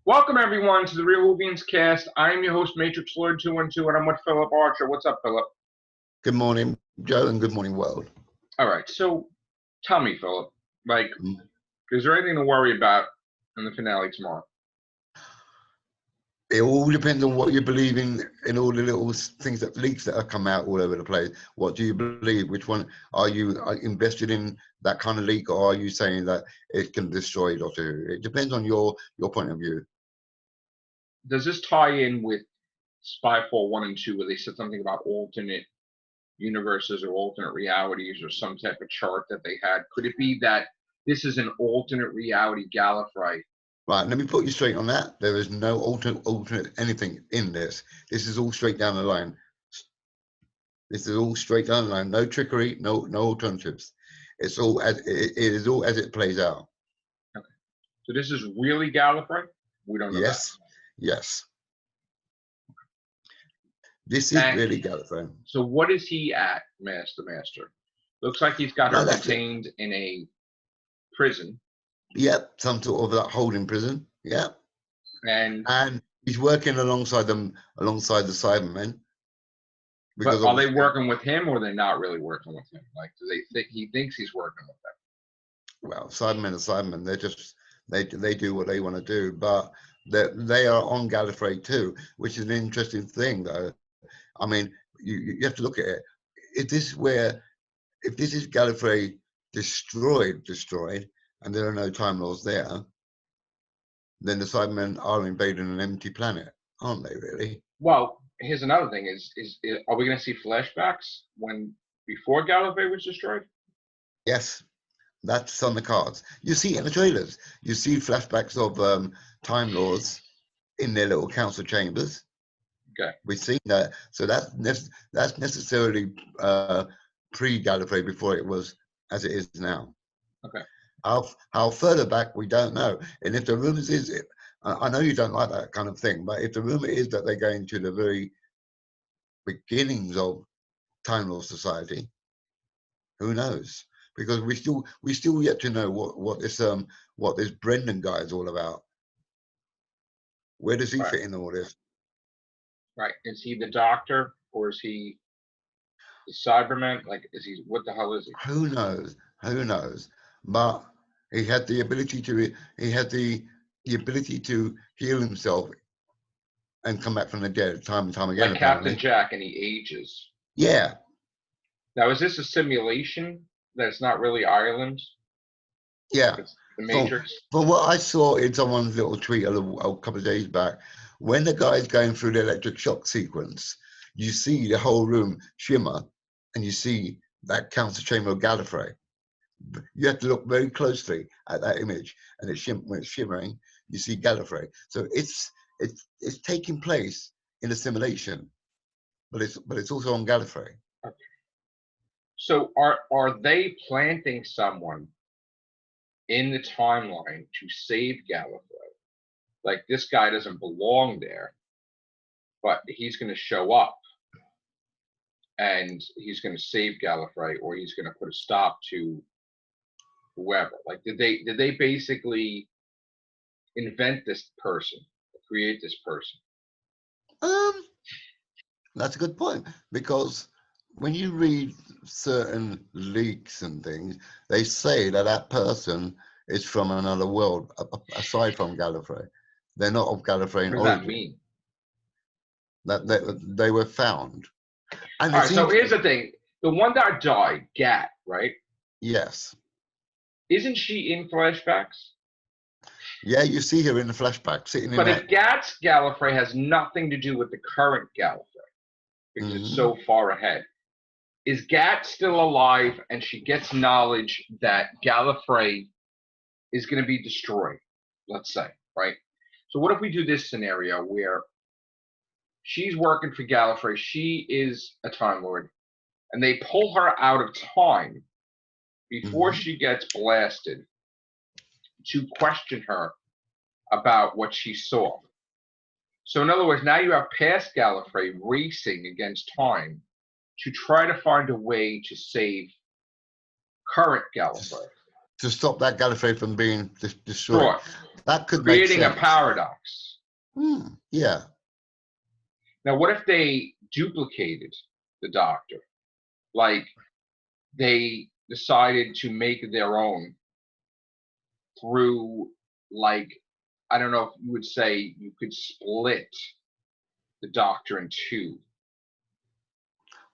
Welcome everyone to the Real Whovians cast. I am your host, Matrix Lord 212, and I'm with Phillip Archer. What's up, Phillip? Good morning, Joe, and good morning, world. All right, so tell me, Phillip, is there anything to worry about in the finale tomorrow? It all depends on what you believe in all the little things that leaks that have come out all over the place. What do you believe? Which one are you invested in, that kind of leak, or are you saying that it can destroy Doctor Who? It depends on your point of view. Does this tie in with Spyfall 1 and 2, where they said something about alternate universes or alternate realities or some type of chart that they had? Could it be that this is an alternate reality Gallifrey? Right, let me put you straight on that. There is no alternate anything in this. This is all straight down the line. This is all straight down the line. No trickery, no alternatives. It's all as it is, all as it plays out. Okay. So this is really Gallifrey? We don't know yes, that. Yes. This is really Gallifrey. So what is he at, Master? Looks like he's got her detained in a prison. Yep, some sort of that holding prison. Yep. And he's working alongside the Cybermen. But are they working with him, or are they not really working with him? Like, do they think he thinks he's working with them? Well, Cybermen are Cybermen. They're just they do what they want to do, but they are on Gallifrey too, which is an interesting thing, though. I mean, you have to look at it. If this is Gallifrey destroyed, and there are no Time Lords there, then the Cybermen are invading an empty planet, aren't they? Really? Well, here's another thing: is are we going to see flashbacks before Gallifrey was destroyed? Yes, that's on the cards. You see in the trailers, you see flashbacks of Time Lords in their little council chambers. Okay, we've seen that. So that's necessarily pre-Gallifrey, before it was as it is now. Okay. How further back, we don't know. And if the rumors is it, I know you don't like that kind of thing, but if the rumor is that they're going to the very beginnings of Time Lord Society, who knows? Because we still yet to know what this Brendan guy is all about. Where does he fit in all this? Right. Is he the Doctor, or is he the Cyberman? Like, what the hell is he? Who knows? Who knows? But he had the ability to heal himself and come back from the dead time and time again. Like Captain Jack, and he ages. Yeah. Now, is this a simulation that it's not really Ireland? Yeah. It's the Matrix? From what I saw in someone's little tweet a couple of days back, when the guy's going through the electric shock sequence, you see the whole room shimmer, and you see that council chamber of Gallifrey. You have to look very closely at that image, and when it's shimmering, you see Gallifrey. So it's taking place in a simulation, but it's also on Gallifrey. Okay. So are they planting someone in the timeline to save Gallifrey? Like, this guy doesn't belong there, but he's going to show up and he's going to save Gallifrey, or he's going to put a stop to whoever. Like, did they basically invent this person, create this person? That's a good point, because when you read certain leaks and things, they say that person is from another world aside from Gallifrey. They're not of Gallifrey in origin. What does that mean? That they were found. And all right, so here's the thing. The one that died, Gat, right? Yes. Isn't she in flashbacks? Yeah, you see her in the flashback sitting in. But if Gat's Gallifrey has nothing to do with the current Gallifrey, because it's so far ahead, is Gat still alive, and she gets knowledge that Gallifrey is going to be destroyed, let's say, right? So what if we do this scenario where she's working for Gallifrey, she is a Time Lord, and they pull her out of time before she gets blasted to question her about what she saw. So in other words, now you have past Gallifrey racing against time to try to find a way to save current Gallifrey. To stop that Gallifrey from being destroyed. That could make creating a sense. paradox. Yeah. Now, what if they duplicated the Doctor? Like, they decided to make their own through, like, I don't know if you would say you could split the Doctor in two.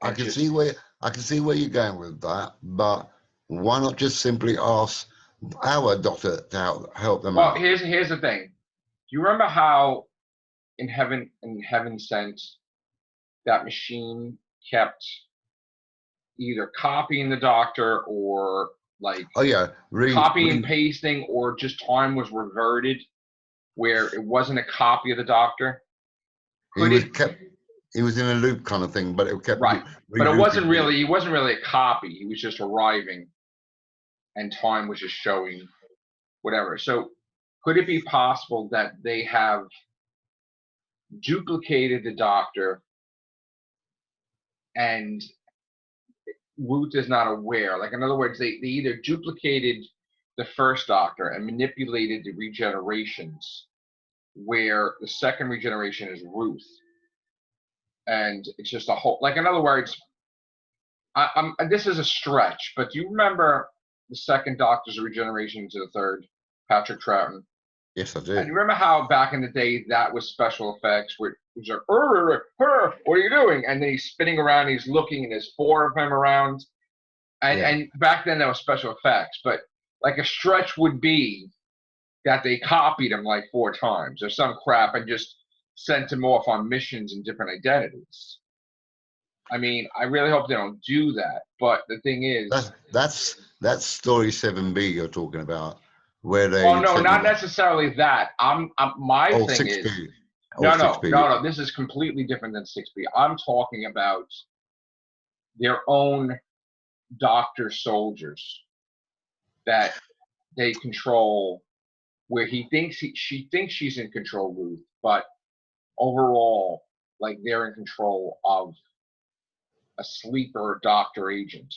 I can see where you're going with that, but why not just simply ask our doctor to help them Well, out? here's the thing. Do you remember how in Heaven Sent, that machine kept either copying the Doctor or like Oh yeah, copying and pasting, or just time was reverted where it wasn't a copy of the Doctor? he was in a loop kind of thing, but it kept right. But it wasn't re-looping. really. He wasn't really a copy. He was just arriving, and time was just showing whatever. So, could it be possible that they have duplicated the Doctor, and Ruth is not aware? Like, in other words, they either duplicated the first Doctor and manipulated the regenerations, where the second regeneration is Ruth, and it's just a whole. Like, in other words, this is a stretch, but do you remember the second Doctor's regeneration to the third, Patrick Troughton? Yes, I do. And you remember how back in the day that was special effects, where he's like, what are you doing? And then he's spinning around, he's looking, and there's four of him around. And back then that was special effects, but like a stretch would be that they copied him like 4 times or some crap and just sent him off on missions in different identities. I mean, I really hope they don't do that. But the thing is, that's story 7B you're talking about, where they. Well, no, not necessarily that. My thing 6B. is, no. This is completely different than 6B. I'm talking about their own Doctor soldiers that they control, where she thinks she's in control, Ruth, but overall, like, they're in control of a sleeper Doctor agent.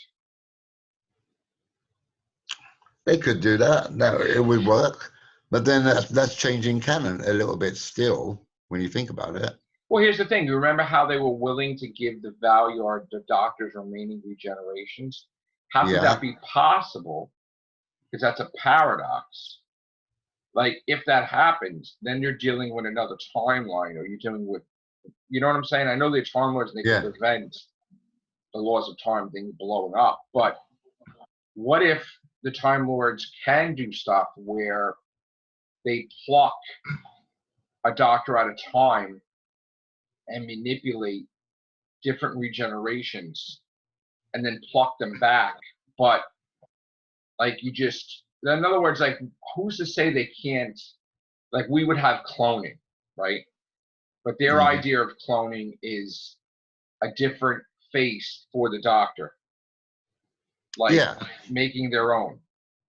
They could do that. No, it would work. But then that's changing canon a little bit still, when you think about it. Well, here's the thing. You remember how they were willing to give the value or the Doctor's remaining regenerations? How could that be possible? Because that's a paradox. Like, if that happens, then you're dealing with another timeline, or you're dealing with, you know what I'm saying? I know they're Time Lords and they can prevent the laws of time things blowing up, but what if the Time Lords can do stuff where they pluck a Doctor at a time and manipulate different regenerations and then pluck them back? But, like, you just, in other words, like, who's to say they can't? Like, we would have cloning, right? But their idea of cloning is a different face for the Doctor, like making their own,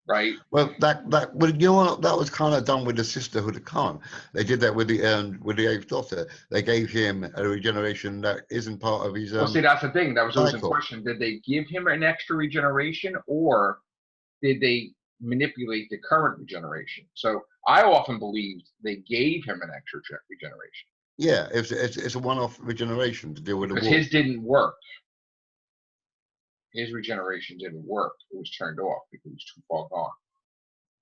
right? Well, that was kind of done with the Sisterhood of Khan. They did that with the 8th Doctor. They gave him a regeneration that isn't part of his. Well, see, that's the thing. That was always the question. Did they give him an extra regeneration, or did they manipulate the current regeneration? So I often believed they gave him an extra regeneration. Yeah, it's a one-off regeneration to deal with the war. Because his didn't work. His regeneration didn't work. It was turned off because he was too far gone.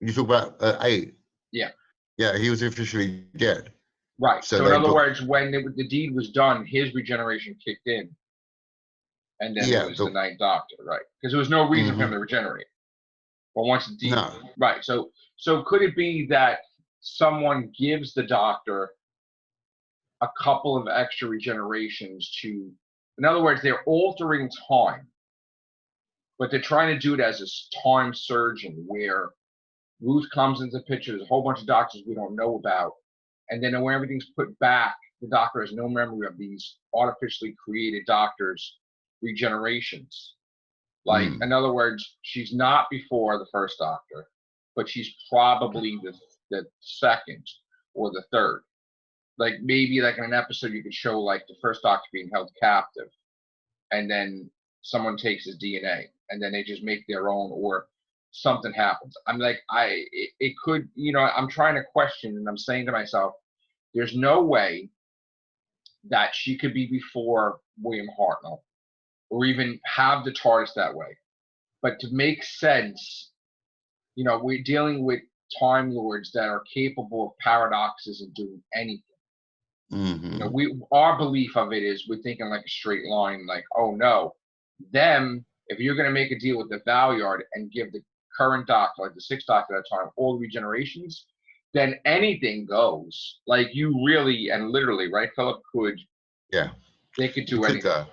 You talk about 8? Yeah. Yeah, he was officially dead. Right. So in other words, when the deed was done, his regeneration kicked in. And then it was the 9th Doctor, right? Because there was no reason for him to regenerate. But once the deed... No. Right. So could it be that someone gives the Doctor a couple of extra regenerations to... In other words, they're altering time. But they're trying to do it as a time surgeon, where Ruth comes into the picture. There's a whole bunch of Doctors we don't know about. And then when everything's put back, the Doctor has no memory of these artificially created Doctors' regenerations. Like, in other words, she's not before the first Doctor, but she's probably the second or the third. Like, maybe like in an episode you could show like the first Doctor being held captive, and then someone takes his DNA, and then they just make their own, or something happens. I'm like, it could, I'm trying to question, and I'm saying to myself, there's no way that she could be before William Hartnell or even have the TARDIS that way. But to make sense, we're dealing with Time Lords that are capable of paradoxes and doing anything. Our belief of it is we're thinking like a straight line, like, oh no, if you're going to make a deal with the Valyard and give the current Doctor, like the Sixth Doctor at that time, all the regenerations, then anything goes. Like you really and literally, right, Philip, they could do anything.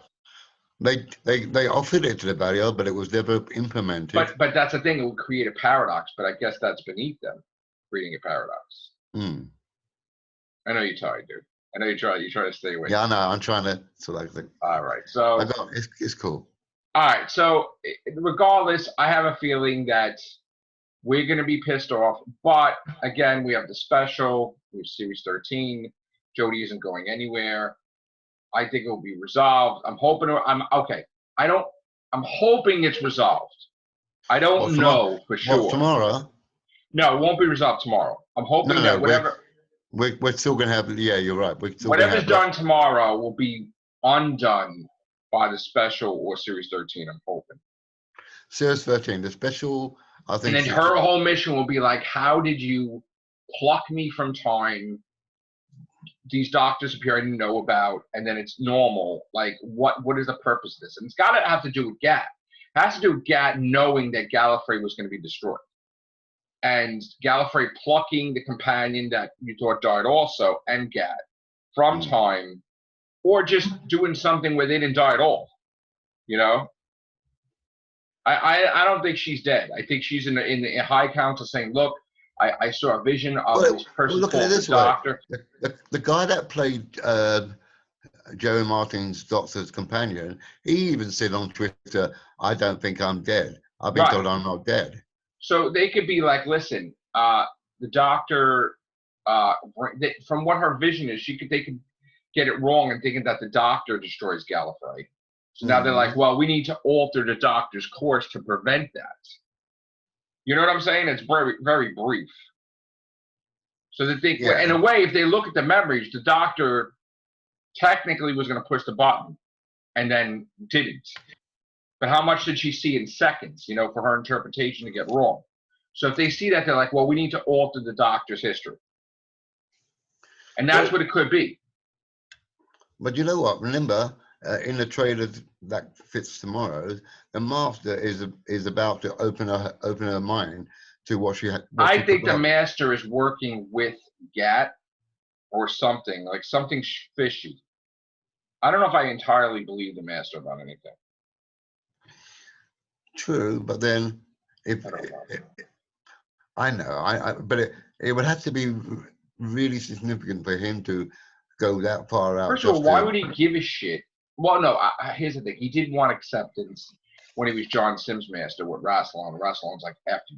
They offered it to the Valyard, but it was never implemented. But that's the thing, it would create a paradox, but I guess that's beneath them, creating a paradox. I know you're tired, dude. I know you try to stay away. Yeah, I know. I'm trying to sort of think. All right, so it's cool. All right, so regardless, I have a feeling that we're going to be pissed off. But again, we have the special. We have Series 13. Jodie isn't going anywhere. I think it will be resolved. I'm hoping. I'm hoping it's resolved. I don't know for sure. What, tomorrow? No, it won't be resolved tomorrow. I'm hoping that whatever. We're still going to have. Yeah, you're right. Whatever's done tomorrow will be undone by the special or Series 13. I'm hoping. Series 13, the special. I think. And then her whole mission will be like, how did you pluck me from time? These doctors appear I didn't know about, and then it's normal. Like, what is the purpose of this? And it's got to have to do with Gat. It has to do with Gat knowing that Gallifrey was going to be destroyed. And Gallifrey plucking the companion that you thought died also, and Gat, from time, or just doing something where they didn't die at all. I don't think she's dead. I think she's in the High Council saying, look, I saw a vision of this person look at the Doctor. The guy that played Joey Martin's Doctor's companion, he even said on Twitter, I don't think I'm dead. I've been told I'm not dead. So they could be like, listen, the Doctor, from what her vision is, they could get it wrong and thinking that the Doctor destroys Gallifrey. So now they're like, well, we need to alter the Doctor's course to prevent that. You know what I'm saying? It's very, very brief. So they think, in a way, if they look at the memories, the Doctor technically was going to push the button and then didn't. But how much did she see in seconds, for her interpretation to get wrong? So if they see that, they're like, well, we need to alter the Doctor's history. And that's what it could be. But you know what? Remember, in the trailer that fits tomorrow, the Master is about to open her mind to what she had. I think the Master is working with Gat or something, like something fishy. I don't know if I entirely believe the Master about anything. True, but then I know, but it would have to be really significant for him to go that far out. First of all, why would he give a shit? Well, no, here's the thing. He didn't want acceptance when he was John Sims' Master with Rassilon. Rassilon's like, F you.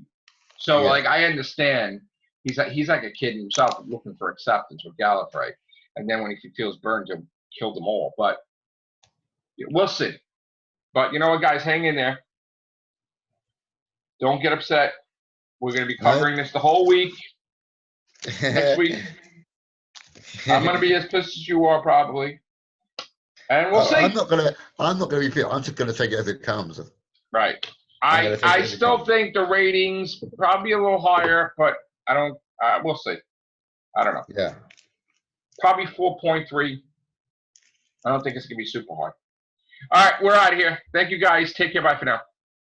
So, I understand. He's like a kid himself looking for acceptance with Gallifrey. And then when he feels burned, he'll kill them all. But we'll see. But you know what, guys? Hang in there. Don't get upset. We're going to be covering this the whole week. Next week. I'm going to be as pissed as you are, probably. And we'll see. I'm not going to be pissed. I'm just going to take it as it comes. Right. I still think the ratings probably a little higher, but I don't. We'll see. I don't know. Yeah. Probably 4.3. I don't think it's going to be super high. All right, we're out of here. Thank you, guys. Take care. Bye for now.